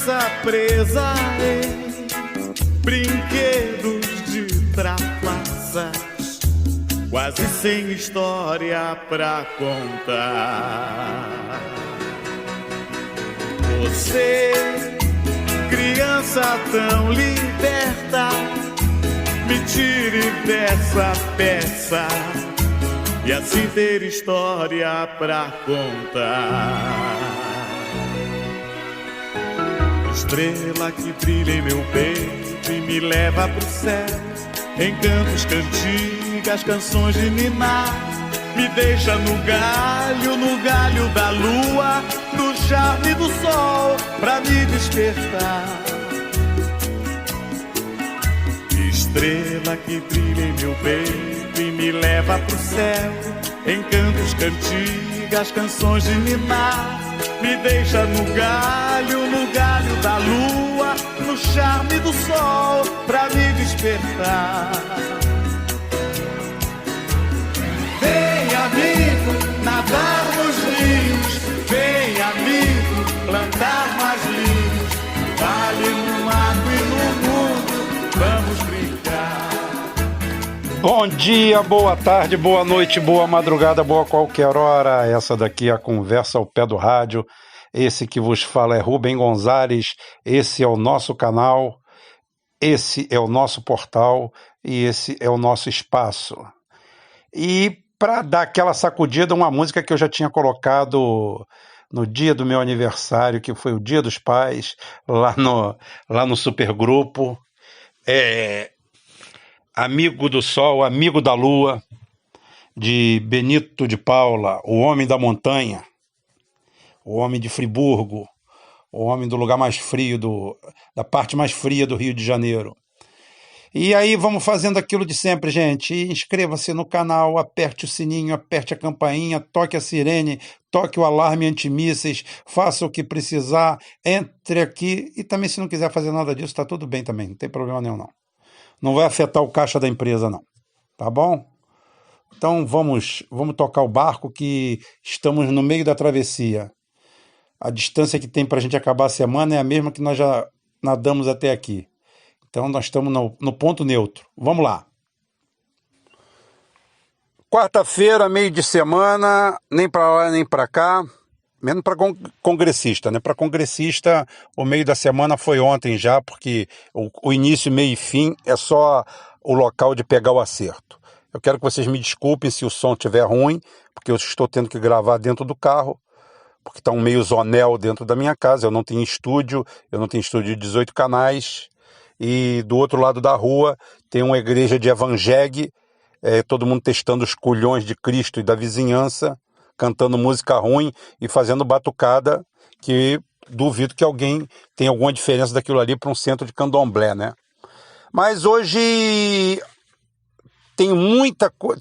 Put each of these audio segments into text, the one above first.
criança presa em brinquedos de trapaças, quase sem história pra contar. Você, criança tão liberta, me tire dessa peça e assim ter história pra contar. Estrela que brilha em meu peito e me leva pro céu, encantos, cantigas, canções de ninar, me deixa no galho da lua, no charme do sol pra me despertar. Estrela que brilha em meu peito e me leva pro céu, encantos, cantigas, canções de ninar, me deixa no galho da lua, no charme do sol pra me despertar. Vem, amigo, nadar nos rios, vem, amigo, plantar mais linhos, vale no mato e no mundo, vamos brincar. Bom dia, boa tarde, boa noite, boa madrugada, boa qualquer hora. Essa daqui é a conversa ao pé do rádio. Esse que vos fala é Rubem Gonzalez. Esse é o nosso canal, esse é o nosso portal e esse é o nosso espaço. E para dar aquela sacudida, uma música que eu já tinha colocado no dia do meu aniversário, que foi o Dia dos Pais, lá no Supergrupo. Amigo do Sol, Amigo da Lua, de Benito de Paula, o homem da montanha, o homem de Friburgo, o homem do lugar mais frio, da parte mais fria do Rio de Janeiro. E aí vamos fazendo aquilo de sempre, gente. Inscreva-se no canal, aperte o sininho, aperte a campainha, toque a sirene, toque o alarme antimísseis, faça o que precisar, entre aqui. E também, se não quiser fazer nada disso, tá tudo bem também, não tem problema nenhum não. Não vai afetar o caixa da empresa não, tá bom? Então vamos tocar o barco, que estamos no meio da travessia. A distância que tem para a gente acabar a semana é a mesma que nós já nadamos até aqui. Então nós estamos no ponto neutro. Vamos lá. Quarta-feira, meio de semana, nem para lá nem para cá. Menos para congressista, né? Para congressista, o meio da semana foi ontem já, porque o início, meio e fim é só o local de pegar o acerto. Eu quero que vocês me desculpem se o som estiver ruim, porque eu estou tendo que gravar dentro do carro, porque está um meio zonel dentro da minha casa. Eu não tenho estúdio de 18 canais, e do outro lado da rua tem uma igreja de evangelho, todo mundo testando os culhões de Cristo e da vizinhança, cantando música ruim e fazendo batucada, que duvido que alguém tenha alguma diferença daquilo ali para um centro de candomblé, né? Mas hoje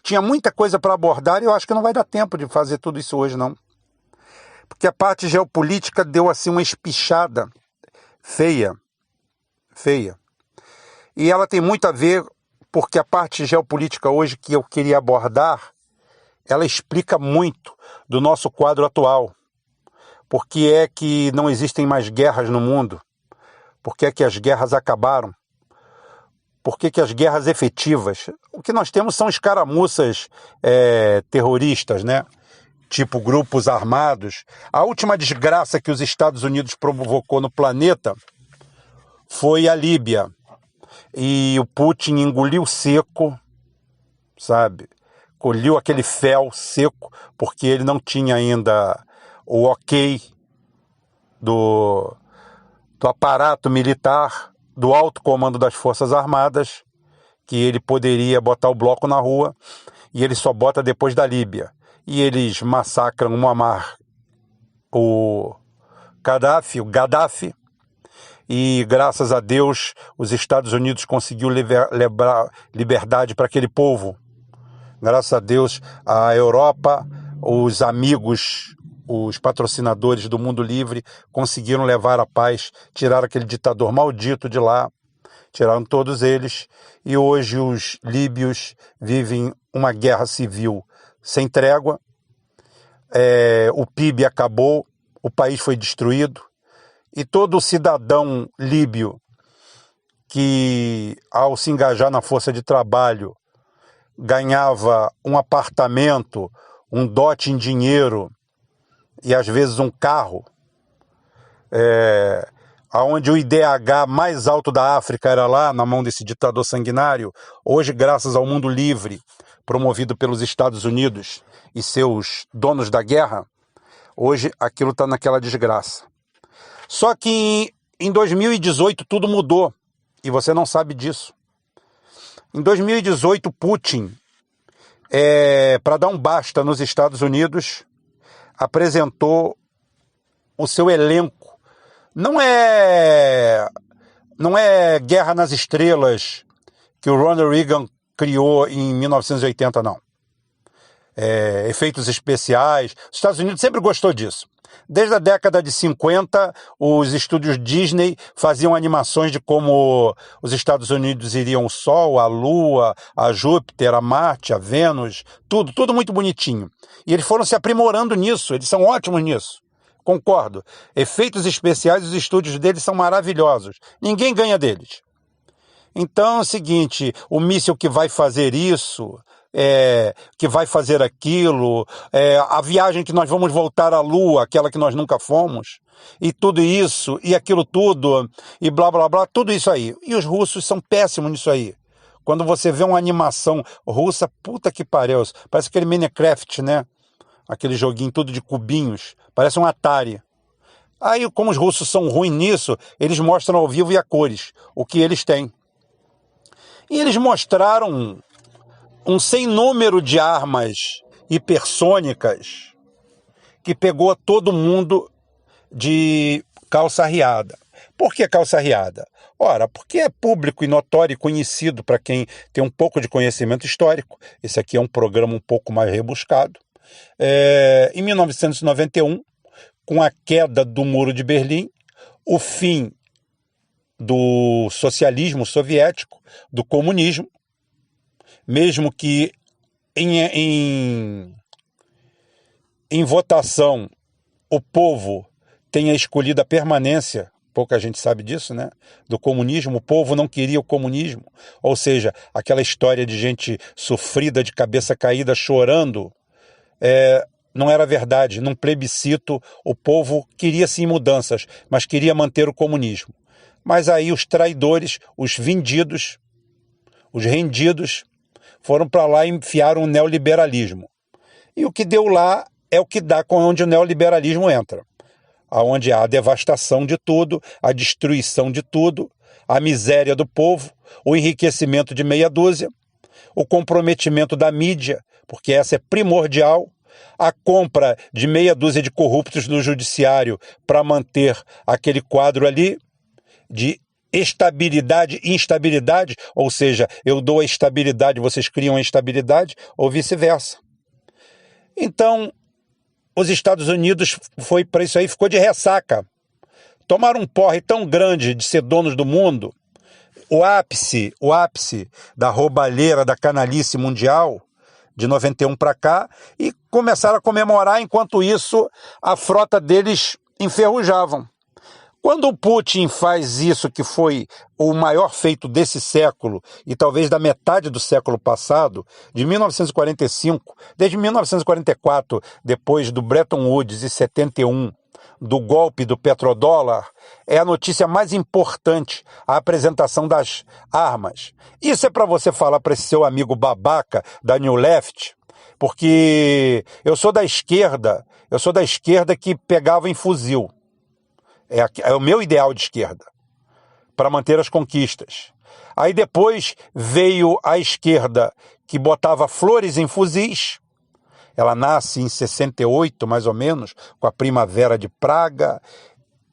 tinha muita coisa para abordar e eu acho que não vai dar tempo de fazer tudo isso hoje, não. Porque a parte geopolítica deu assim uma espichada feia. E ela tem muito a ver, porque a parte geopolítica hoje que eu queria abordar, ela explica muito do nosso quadro atual. Por que é que não existem mais guerras no mundo? Por que é que as guerras acabaram? Por que as guerras efetivas? O que nós temos são escaramuças terroristas, né? Tipo grupos armados. A última desgraça que os Estados Unidos provocou no planeta foi a Líbia. E o Putin engoliu seco, sabe? Colheu aquele fel seco, porque ele não tinha ainda o ok do aparato militar, do alto comando das Forças Armadas, que ele poderia botar o bloco na rua, e ele só bota depois da Líbia. E eles massacram o Muammar, o Gaddafi, e graças a Deus os Estados Unidos conseguiu levar liberdade para aquele povo. Graças a Deus a Europa, os amigos, os patrocinadores do mundo livre conseguiram levar a paz, tirar aquele ditador maldito de lá, tiraram todos eles, e hoje os líbios vivem uma guerra civil sem trégua. O PIB acabou, o país foi destruído, E todo cidadão líbio que, ao se engajar na força de trabalho, ganhava um apartamento, um dote em dinheiro e às vezes um carro, onde o IDH mais alto da África era lá, na mão desse ditador sanguinário, hoje, graças ao mundo livre, promovido pelos Estados Unidos e seus donos da guerra, hoje aquilo está naquela desgraça. Só que em 2018 tudo mudou, e você não sabe disso. Em 2018, Putin, para dar um basta nos Estados Unidos, apresentou o seu elenco. Não é Guerra nas Estrelas que o Ronald Reagan criou em 1980, não. Efeitos especiais. Os Estados Unidos sempre gostou disso. Desde a década de 50, os estúdios Disney faziam animações de como os Estados Unidos iriam ao Sol, a Lua, a Júpiter, a Marte, a Vênus, tudo muito bonitinho. E eles foram se aprimorando nisso, eles são ótimos nisso. Concordo. Efeitos especiais, os estúdios deles são maravilhosos. Ninguém ganha deles. Então é o seguinte, o míssil que vai fazer isso, que vai fazer aquilo, a viagem que nós vamos voltar à Lua, aquela que nós nunca fomos, e tudo isso, e aquilo tudo, e blá blá blá, tudo isso aí. E os russos são péssimos nisso aí. Quando você vê uma animação russa, puta que pariu, parece aquele Minecraft, né? Aquele joguinho tudo de cubinhos, parece um Atari. Aí, como os russos são ruins nisso, eles mostram ao vivo e a cores, o que eles têm. E eles mostraram um sem número de armas hipersônicas que pegou todo mundo de calça arriada. Por que calça arriada? Ora, porque é público e notório e conhecido para quem tem um pouco de conhecimento histórico. Esse aqui é um programa um pouco mais rebuscado. Em 1991, com a queda do Muro de Berlim, o fim do socialismo soviético, do comunismo, mesmo que em votação o povo tenha escolhido a permanência, pouca gente sabe disso, né? Do comunismo, o povo não queria o comunismo, ou seja, aquela história de gente sofrida, de cabeça caída, chorando, não era verdade. Num plebiscito, o povo queria sim mudanças, mas queria manter o comunismo. Mas aí os traidores, os vendidos, os rendidos, foram para lá e enfiaram o neoliberalismo. E o que deu lá é o que dá onde o neoliberalismo entra. Onde há a devastação de tudo, a destruição de tudo, a miséria do povo, o enriquecimento de meia dúzia, o comprometimento da mídia, porque essa é primordial, a compra de meia dúzia de corruptos do judiciário para manter aquele quadro ali de estabilidade e instabilidade, ou seja, eu dou a estabilidade, vocês criam a instabilidade, ou vice-versa. Então, os Estados Unidos foi para isso aí, ficou de ressaca. Tomaram um porre tão grande de ser donos do mundo, o ápice da roubalheira, da canalice mundial, de 91 para cá, e começaram a comemorar, enquanto isso a frota deles enferrujavam. Quando o Putin faz isso, que foi o maior feito desse século, e talvez da metade do século passado, de 1945, desde 1944, depois do Bretton Woods, e 71, do golpe do petrodólar, é a notícia mais importante, a apresentação das armas. Isso é para você falar para esse seu amigo babaca da New Left, porque eu sou da esquerda que pegava em fuzil. É o meu ideal de esquerda, para manter as conquistas. Aí depois veio a esquerda que botava flores em fuzis. Ela nasce em 68, mais ou menos, com a Primavera de Praga.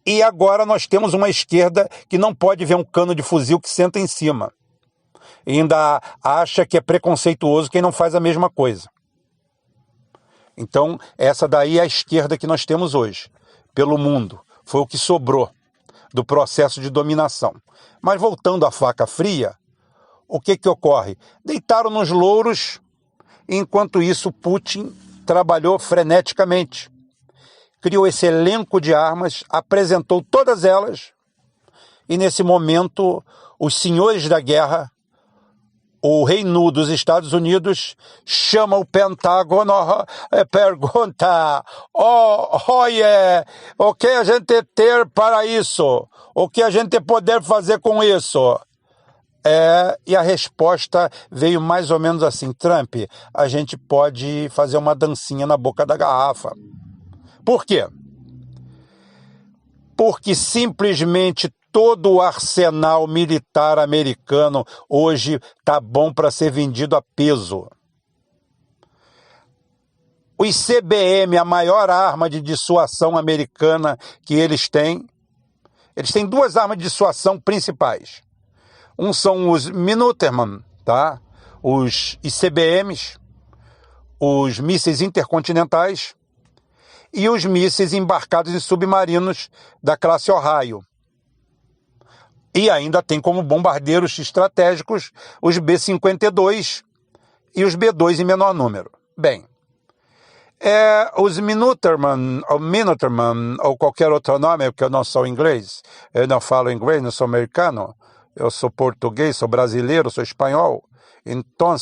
E agora nós temos uma esquerda que não pode ver um cano de fuzil que senta em cima. E ainda acha que é preconceituoso quem não faz a mesma coisa. Então, essa daí é a esquerda que nós temos hoje, pelo mundo. Foi o que sobrou do processo de dominação. Mas voltando à faca fria, o que ocorre? Deitaram nos louros, enquanto isso Putin trabalhou freneticamente. criou esse elenco de armas, apresentou todas elas, e nesse momento os senhores da guerra, o Reino dos Estados Unidos, chama o Pentágono e pergunta: o que a gente ter para isso? O que a gente poder fazer com isso? E a resposta veio mais ou menos assim: Trump, a gente pode fazer uma dancinha na boca da garrafa. Por quê? Porque simplesmente todo o arsenal militar americano hoje está bom para ser vendido a peso. O ICBM, a maior arma de dissuasão americana que eles têm duas armas de dissuasão principais. Um são os Minuteman, tá? Os ICBMs, os mísseis intercontinentais e os mísseis embarcados em submarinos da classe Ohio. E ainda tem como bombardeiros estratégicos os B-52 e os B-2 em menor número. Bem, os Minuteman ou qualquer outro nome, porque eu não sou inglês, eu não falo inglês, não sou americano, eu sou português, sou brasileiro, sou espanhol. Então,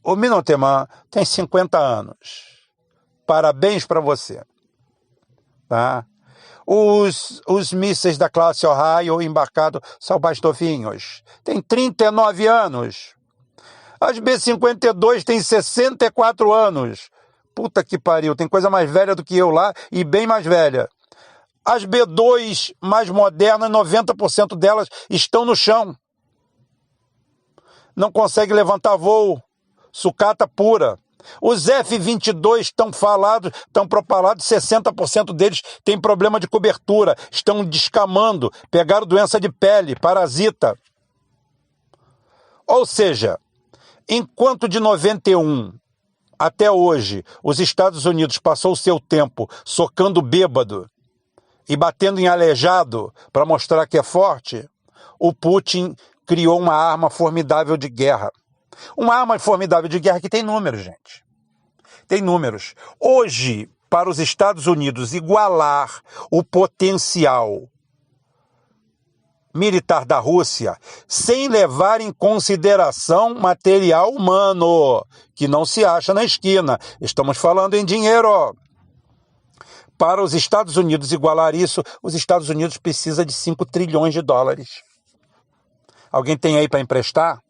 o Minuteman tem 50 anos. Parabéns para você. Tá? Os mísseis da classe Ohio embarcados são mais novinhos. Tem 39 anos. As B-52 têm 64 anos. Puta que pariu, tem coisa mais velha do que eu lá e bem mais velha. As B-2 mais modernas, 90% delas estão no chão. Não consegue levantar voo. Sucata pura. Os F-22 estão propalados, 60% deles têm problema de cobertura, estão descamando, pegaram doença de pele, parasita. Ou seja, enquanto de 91 até hoje os Estados Unidos passou o seu tempo socando bêbado e batendo em aleijado para mostrar que é forte, o Putin criou uma arma formidável de guerra. Uma arma formidável de guerra que tem números, gente. Tem números. Hoje, para os Estados Unidos igualar o potencial militar da Rússia, sem levar em consideração material humano, que não se acha na esquina. Estamos falando em dinheiro. Para os Estados Unidos igualar isso, os Estados Unidos precisam de 5 trilhões de dólares. Alguém tem aí para emprestar?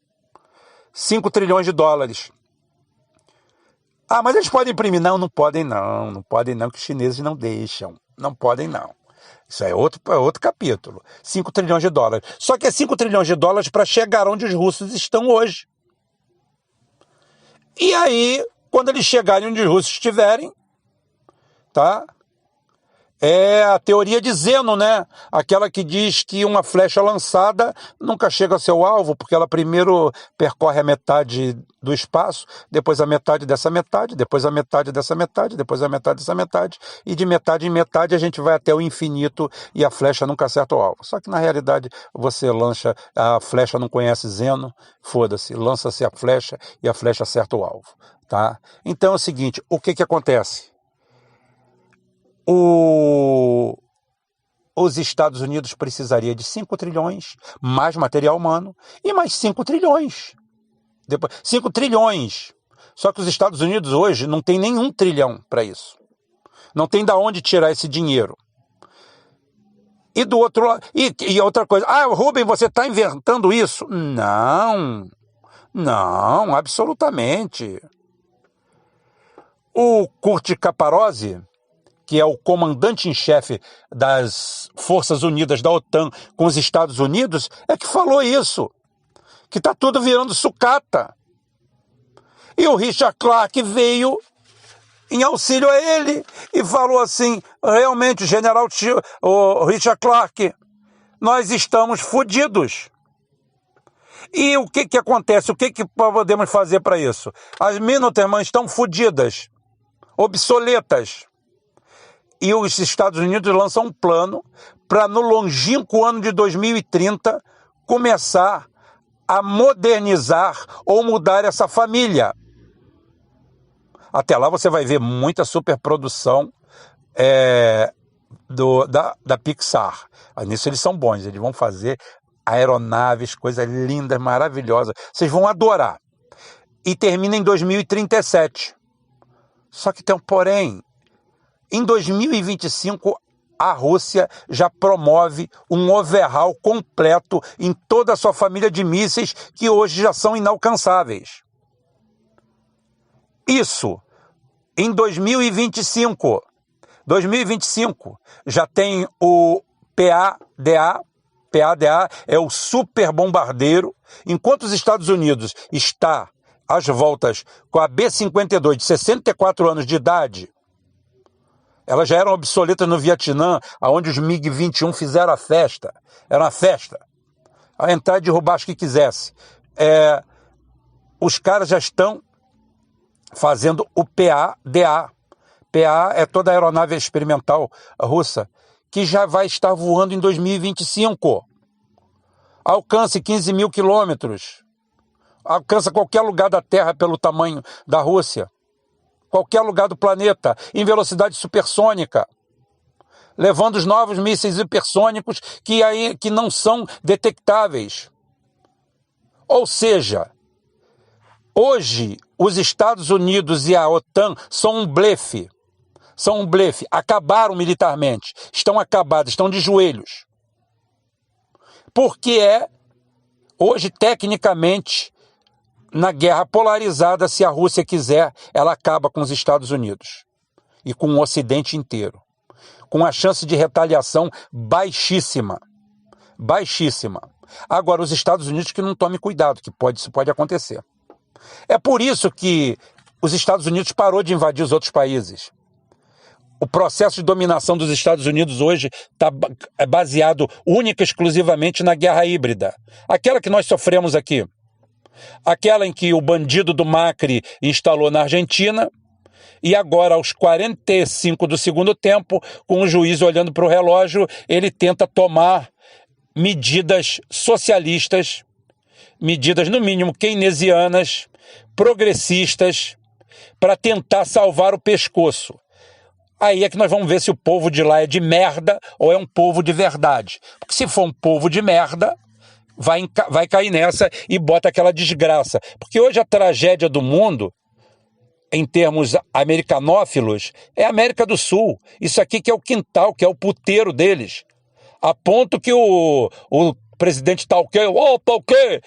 5 trilhões de dólares. Ah, mas eles podem imprimir. Não podem não. Não podem não, que os chineses não deixam. Não podem não. Isso é outro capítulo. 5 trilhões de dólares. Só que é 5 trilhões de dólares para chegar onde os russos estão hoje. E aí, quando eles chegarem onde os russos estiverem, tá? É a teoria de Zeno, né? Aquela que diz que uma flecha lançada nunca chega ao seu alvo, porque ela primeiro percorre a metade do espaço, depois a metade dessa metade, depois a metade dessa metade, depois a metade dessa metade, e de metade em metade a gente vai até o infinito e a flecha nunca acerta o alvo. Só que na realidade você lança, a flecha não conhece Zeno, foda-se, lança-se a flecha e a flecha acerta o alvo, tá? Então é o seguinte, o que acontece? Os Estados Unidos precisaria de 5 trilhões, mais material humano, e mais 5 trilhões. 5 trilhões. Só que os Estados Unidos hoje não tem nenhum trilhão para isso. Não tem de onde tirar esse dinheiro. E do outro lado, e outra coisa, Rubem, você está inventando isso? Não, absolutamente. O Kurt Caparozzi, que é o comandante-em-chefe das Forças Unidas da OTAN com os Estados Unidos, é que falou isso, que está tudo virando sucata. E o Richard Clarke veio em auxílio a ele e falou assim, realmente, o Richard Clarke, nós estamos fodidos. E o que acontece? O que podemos fazer para isso? As Minuteman estão fodidas, obsoletas. E os Estados Unidos lançam um plano para, no longínquo ano de 2030, começar a modernizar ou mudar essa família. Até lá você vai ver muita superprodução da Pixar. Nisso eles são bons, eles vão fazer aeronaves, coisas lindas, maravilhosas. Vocês vão adorar. E termina em 2037. Só que tem um porém. Em 2025, a Rússia já promove um overhaul completo em toda a sua família de mísseis que hoje já são inalcançáveis. Isso em 2025. 2025 já tem o PADA. PADA é o super bombardeiro, enquanto os Estados Unidos está às voltas com a B-52 de 64 anos de idade. Elas já eram obsoletas no Vietnã, onde os MiG-21 fizeram a festa. Era uma festa. A entrar e derrubar o que quisesse. Os caras já estão fazendo o PADA. PA é toda a aeronave experimental russa, que já vai estar voando em 2025. Alcance 15 mil quilômetros. Alcança qualquer lugar da Terra pelo tamanho da Rússia. Qualquer lugar do planeta, em velocidade supersônica. Levando os novos mísseis hipersônicos que não são detectáveis. Ou seja, hoje os Estados Unidos e a OTAN são um blefe. São um blefe. Acabaram militarmente. Estão acabados, estão de joelhos. Porque hoje, tecnicamente, na guerra polarizada, se a Rússia quiser, ela acaba com os Estados Unidos. E com o Ocidente inteiro. Com a chance de retaliação baixíssima. Baixíssima. Agora, os Estados Unidos que não tomem cuidado, que isso pode acontecer. É por isso que os Estados Unidos parou de invadir os outros países. O processo de dominação dos Estados Unidos hoje é baseado única e exclusivamente na guerra híbrida. Aquela que nós sofremos aqui. Aquela em que o bandido do Macri instalou na Argentina e agora, aos 45 do segundo tempo, com o juiz olhando para o relógio, ele tenta tomar medidas socialistas, medidas no mínimo keynesianas, progressistas, para tentar salvar o pescoço. Aí é que nós vamos ver se o povo de lá é de merda ou é um povo de verdade. Porque se for um povo de merda, vai cair nessa e bota aquela desgraça. Porque hoje a tragédia do mundo, em termos americanófilos, é a América do Sul. Isso aqui que é o quintal, que é o puteiro deles. A ponto que o presidente tá o quê? Tá o quê?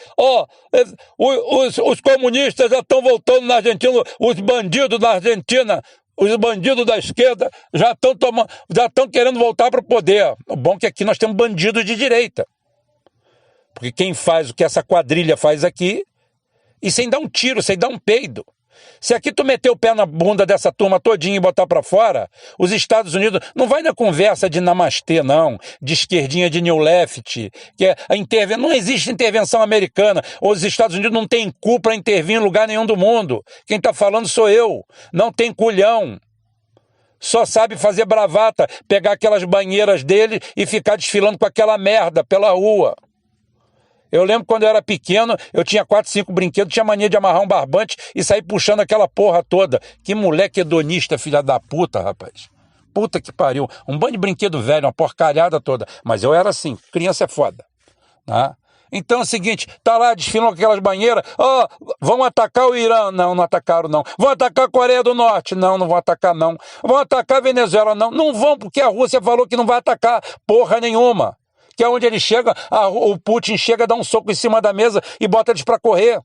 Os comunistas já estão voltando na Argentina, os bandidos da Argentina... Os bandidos da esquerda já estão querendo voltar para o poder. O bom é que aqui nós temos bandidos de direita. Porque quem faz o que essa quadrilha faz aqui, e sem dar um tiro, sem dar um peido. Se aqui tu meter o pé na bunda dessa turma todinha e botar para fora, os Estados Unidos não vai na conversa de namastê, não, de esquerdinha de new left, que não existe intervenção americana, os Estados Unidos não tem cu para intervir em lugar nenhum do mundo. Quem está falando sou eu, não tem culhão. Só sabe fazer bravata, pegar aquelas banheiras dele e ficar desfilando com aquela merda pela rua. Eu lembro quando eu era pequeno, eu tinha 4, 5 brinquedos, tinha mania de amarrar um barbante e sair puxando aquela porra toda. Que moleque hedonista, filha da puta, rapaz. Puta que pariu. Um bando de brinquedo velho, uma porcalhada toda. Mas eu era assim, criança é foda. Tá? Então é o seguinte, tá lá desfilando com aquelas banheiras, vão atacar o Irã. Não, não atacaram não. Vão atacar a Coreia do Norte. Não, não vão atacar não. Vão atacar a Venezuela. Não, não vão porque a Rússia falou que não vai atacar porra nenhuma. Que é onde ele chega, o Putin chega, dá um soco em cima da mesa e bota eles para correr.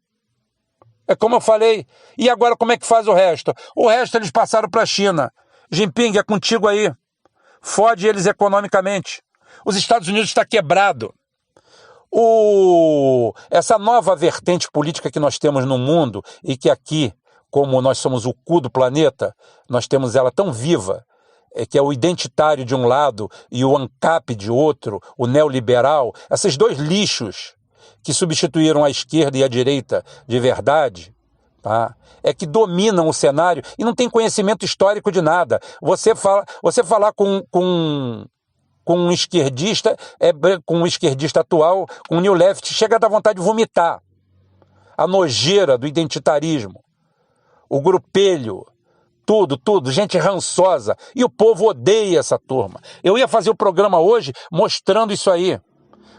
É como eu falei. E agora como é que faz o resto? O resto eles passaram para a China. Jinping, é contigo aí. Fode eles economicamente. Os Estados Unidos está quebrado. Essa nova vertente política que nós temos no mundo e que aqui, como nós somos o cu do planeta, nós temos ela tão viva, que é o identitário de um lado e o ANCAP de outro, o neoliberal, esses dois lixos que substituíram a esquerda e a direita de verdade, tá? É que dominam o cenário e não tem conhecimento histórico de nada. Você falar com um esquerdista, com um esquerdista atual, com um New Left, chega a dar vontade de vomitar. A nojeira do identitarismo, o grupelho, tudo, gente rançosa. E o povo odeia essa turma. Eu ia fazer o programa hoje mostrando isso aí.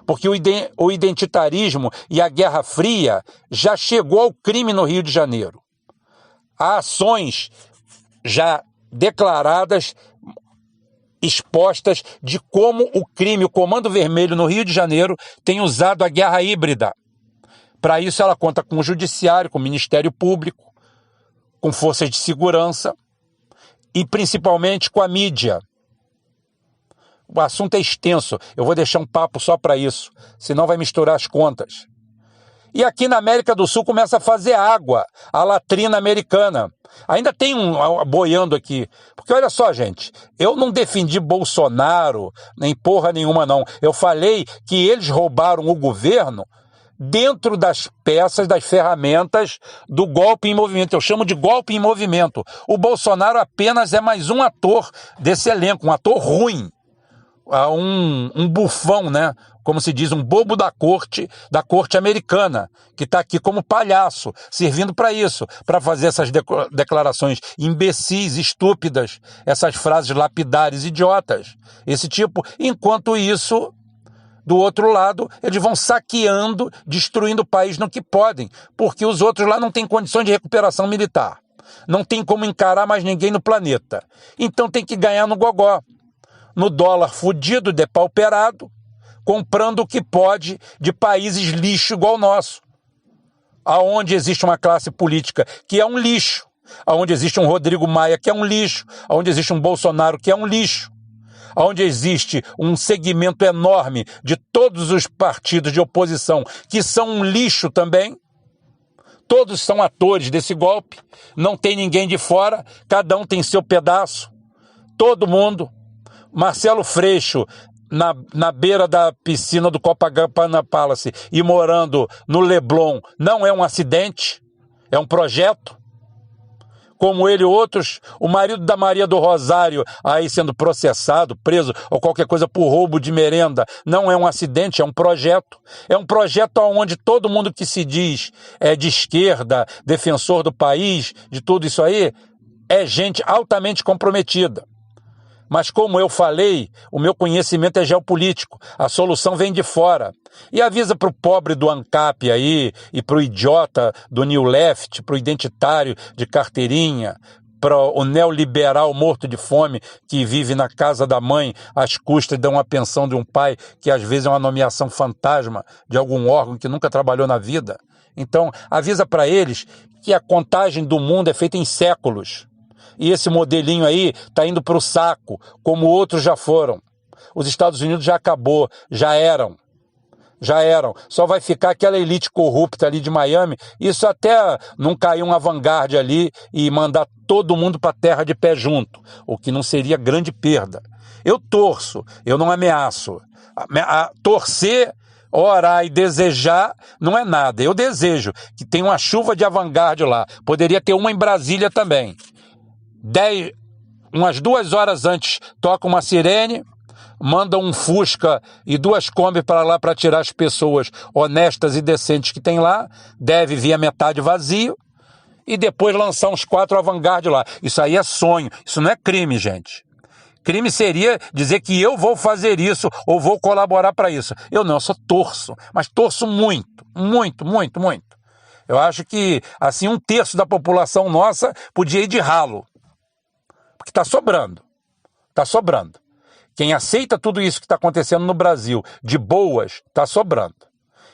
Porque o identitarismo e a Guerra Fria já chegou ao crime no Rio de Janeiro. Há ações já declaradas, expostas de como o crime, o Comando Vermelho no Rio de Janeiro tem usado a guerra híbrida. Para isso ela conta com o Judiciário, com o Ministério Público, com forças de segurança e principalmente com a mídia. O assunto é extenso, eu vou deixar um papo só para isso, senão vai misturar as contas. E aqui na América do Sul começa a fazer água, a latrina americana. Ainda tem um boiando aqui. Porque olha só, gente, eu não defendi Bolsonaro, nem porra nenhuma não. Eu falei que eles roubaram o governo dentro das peças, das ferramentas do golpe em movimento. Eu chamo de golpe em movimento. O Bolsonaro apenas é mais um ator desse elenco, um ator ruim. Um bufão, né? Como se diz, um bobo da corte americana, que está aqui como palhaço, servindo para isso, para fazer essas declarações imbecis, estúpidas, essas frases lapidares, idiotas, esse tipo. Enquanto isso, do outro lado, eles vão saqueando, destruindo o país no que podem, porque os outros lá não têm condições de recuperação militar, não tem como encarar mais ninguém no planeta, então tem que ganhar no gogó, no dólar fudido, depauperado, comprando o que pode de países lixo igual o nosso, aonde existe uma classe política que é um lixo, aonde existe um Rodrigo Maia que é um lixo, aonde existe um Bolsonaro que é um lixo, aonde existe um segmento enorme de todos os partidos de oposição que são um lixo também. Todos são atores desse golpe, não tem ninguém de fora, cada um tem seu pedaço, todo mundo. Marcelo Freixo, na beira da piscina do Copacabana Palace e morando no Leblon, não é um acidente, é um projeto. Como ele e outros, o marido da Maria do Rosário aí sendo processado, preso ou qualquer coisa por roubo de merenda, não é um acidente, é um projeto. É um projeto onde todo mundo que se diz é de esquerda, defensor do país, de tudo isso aí, é gente altamente comprometida. Mas como eu falei, o meu conhecimento é geopolítico, a solução vem de fora. E avisa para o pobre do ANCAP aí, e para o idiota do New Left, para o identitário de carteirinha, para o neoliberal morto de fome que vive na casa da mãe às custas de uma pensão de um pai que às vezes é uma nomeação fantasma de algum órgão que nunca trabalhou na vida. Então avisa para eles que a contagem do mundo é feita em séculos. E esse modelinho aí está indo para o saco, como outros já foram. Os Estados Unidos já acabou, já eram. Só vai ficar aquela elite corrupta ali de Miami, isso até não cair uma vanguarda ali e mandar todo mundo para a terra de pé junto, o que não seria grande perda. Eu torço, eu não ameaço. Torcer, orar e desejar não é nada. Eu desejo que tenha uma chuva de avant-garde lá. Poderia ter uma em Brasília também. Umas 2 horas antes toca uma sirene, manda um Fusca e 2 Kombi para lá para tirar as pessoas honestas e decentes que tem lá, deve vir a metade vazio, e depois lançar uns 4 avant-garde lá. Isso aí é sonho, isso não é crime, gente. Crime seria dizer que eu vou fazer isso ou vou colaborar para isso. Eu não, eu só torço, mas torço muito, muito, muito, muito. Eu acho que, assim, 1/3 da população nossa podia ir de ralo. Porque está sobrando. Quem aceita tudo isso que está acontecendo no Brasil de boas, está sobrando.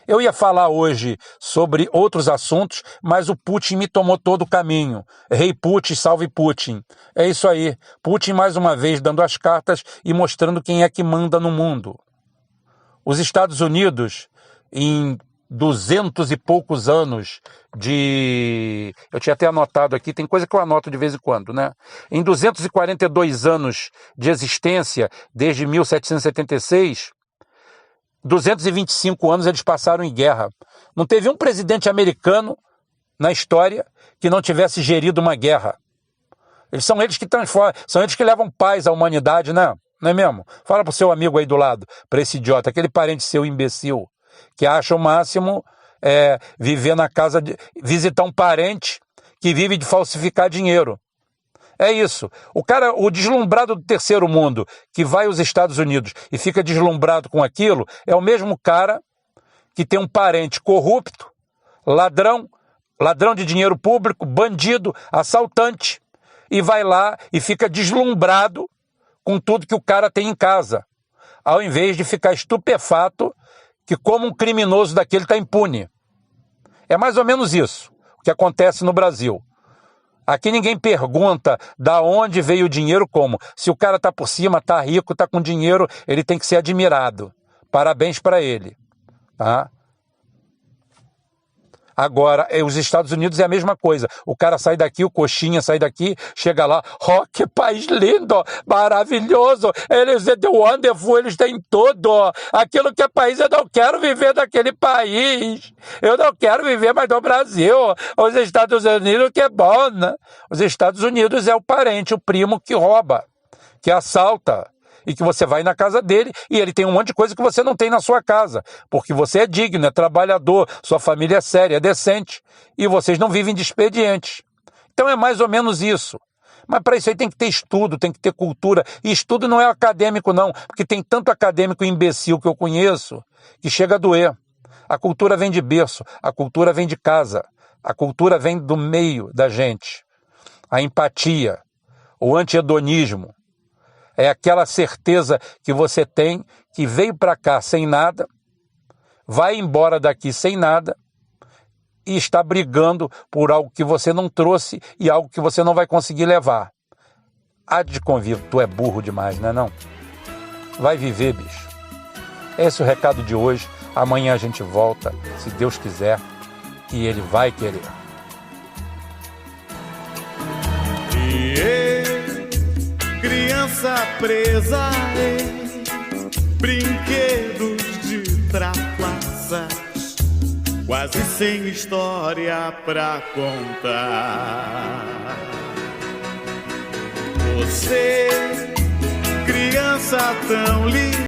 Eu ia falar hoje sobre outros assuntos, mas o Putin me tomou todo o caminho. Rei Putin, salve Putin. É isso aí. Putin mais uma vez dando as cartas e mostrando quem é que manda no mundo. Os Estados Unidos, em 200 e poucos anos de... Eu tinha até anotado aqui, tem coisa que eu anoto de vez em quando, né? Em 242 anos de existência, desde 1776, 225 anos eles passaram em guerra. Não teve um presidente americano na história que não tivesse gerido uma guerra. São eles que transformam, são eles que levam paz à humanidade, né? Não é mesmo? Fala pro seu amigo aí do lado, para esse idiota, aquele parente seu imbecil, que acha o máximo viver na casa visitar um parente que vive de falsificar dinheiro. É isso. O cara, o deslumbrado do terceiro mundo, que vai aos Estados Unidos e fica deslumbrado com aquilo, é o mesmo cara que tem um parente corrupto, ladrão de dinheiro público, bandido, assaltante, e vai lá e fica deslumbrado com tudo que o cara tem em casa, ao invés de ficar estupefato que como um criminoso daquele está impune. É mais ou menos isso o que acontece no Brasil. Aqui ninguém pergunta da onde veio o dinheiro, como. Se o cara está por cima, está rico, está com dinheiro, ele tem que ser admirado. Parabéns para ele. Tá? Agora, os Estados Unidos é a mesma coisa. O cara sai daqui, o coxinha sai daqui, chega lá, oh, que país lindo, maravilhoso, eles é wonderful, eles têm tudo. Aquilo que é país, eu não quero viver daquele país. Eu não quero viver mais no Brasil. Os Estados Unidos que é bom, né? Os Estados Unidos é o parente, o primo que rouba, que assalta. E que você vai na casa dele e ele tem um monte de coisa que você não tem na sua casa, porque você é digno, é trabalhador, sua família é séria, é decente, e vocês não vivem de expedientes. Então é mais ou menos isso. Mas para isso aí tem que ter estudo, tem que ter cultura, e estudo não é acadêmico não, porque tem tanto acadêmico imbecil que eu conheço, que chega a doer. A cultura vem de berço, a cultura vem de casa, a cultura vem do meio da gente. A empatia, o anti-hedonismo, é aquela certeza que você tem que veio para cá sem nada, vai embora daqui sem nada e está brigando por algo que você não trouxe e algo que você não vai conseguir levar. Há de convívio, tu é burro demais, não é não? Vai viver, bicho. Esse é o recado de hoje. Amanhã a gente volta, se Deus quiser, e Ele vai querer. Criança presa em brinquedos de trapaças, quase sem história pra contar. Você, criança tão linda.